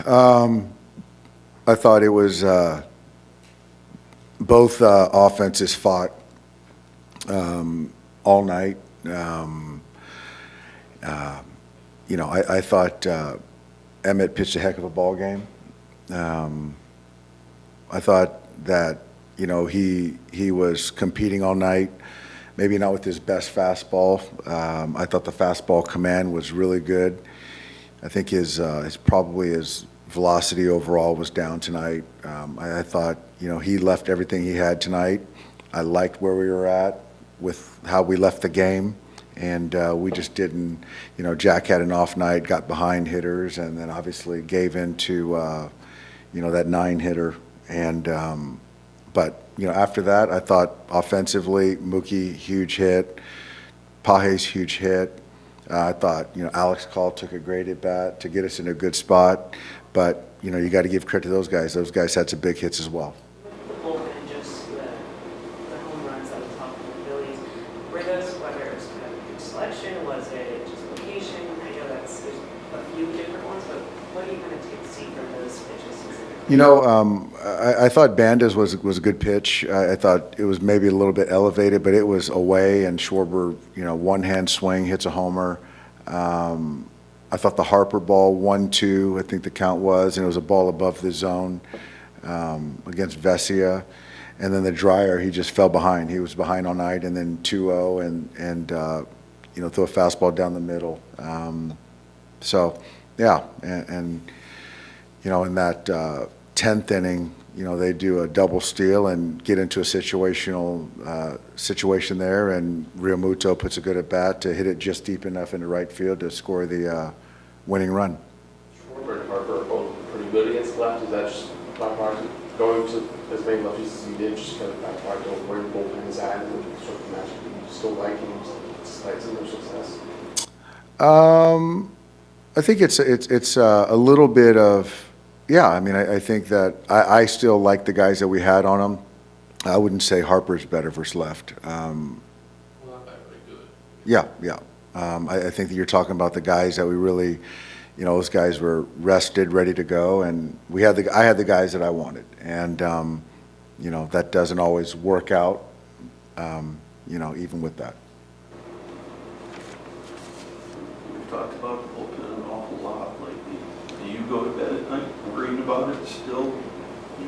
I thought it was both offenses fought all night. I thought Emmet pitched a heck of a ball game. I thought that he was competing all night. Maybe not with his best fastball. I thought the fastball command was really good. I think his velocity overall was down tonight. I thought he left everything he had tonight. I liked where we were at with how we left the game, and we just didn't. Jack had an off night, got behind hitters, and then obviously gave into that 9-hitter. And but after that, I thought offensively, Mookie huge hit, Page's huge hit. I thought Alex Call took a great at bat to get us in a good spot, but you got to give credit to those guys. Those guys had some big hits as well. The bullpen, just the home runs that was off from the Phillies, were those, whether it was kind of good selection, was it just location? I know there's a few different ones, but what do you kind of see from those pitches specifically? I thought Banda's was a good pitch. I thought it was maybe a little bit elevated, but it was away, and Schwarber, one-hand swing, hits a homer. I thought the Harper ball, 1-2, I think the count was, and it was a ball above the zone against Vesia. And then the Dryer, he just fell behind. He was behind all night, and then 2-0, and threw a fastball down the middle. So, yeah, and in that 10th inning, they do a double steal and get into a situation there, and Realmuto puts a good at bat to hit it just deep enough into right field to score the winning run. Schwarber and Harper are both pretty good against left. Is that just backfired going to as many lefties as he did, just kind of backfired over where the bullpen is at, and sort of match? You still like him despite some of their success? I think it's a little bit of. Yeah, I think that I still like the guys that we had on them. I wouldn't say Harper's better versus left. Well, not that very good. Yeah. I think that you're talking about the guys that we really, those guys were rested, ready to go, and I had the guys that I wanted, and that doesn't always work out, even with that. We've talked about the bullpen an awful lot lately. Do you go to bed at night worrying about it still,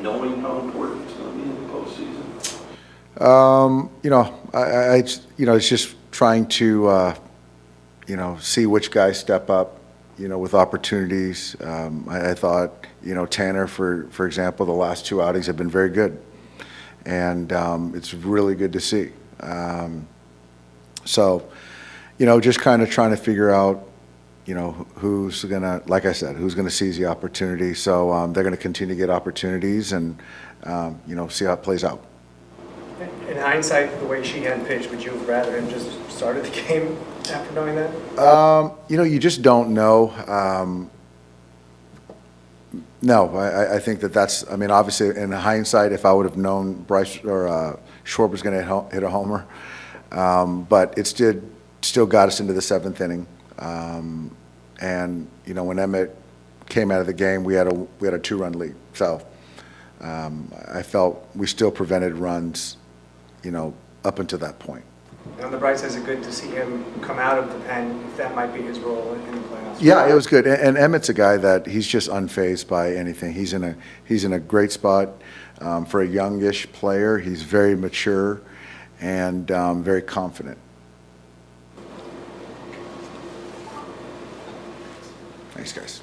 knowing how important it's going to be in the postseason? It's just trying to, see which guys step up, with opportunities. I thought, Tanner, for example, the last 2 outings have been very good, and it's really good to see. So, just kind of trying to figure out, who's going to, like I said, who's going to seize the opportunity. So they're going to continue to get opportunities and, see how it plays out. In hindsight, the way Sheehan pitched, would you have rather him just started the game after knowing that? You just don't know. No, I think that's, obviously in hindsight, if I would have known Bryce or Schwarber's going to hit a homer, but it still got us into the 7th inning. And when Emmet came out of the game, we had a 2-run lead. So I felt we still prevented runs, up until that point. On the bright side, is it good to see him come out of the pen, if that might be his role in the playoffs? Yeah, it was good. And Emmett's a guy that he's just unfazed by anything. He's in a great spot for a youngish player. He's very mature and very confident. Thanks, guys.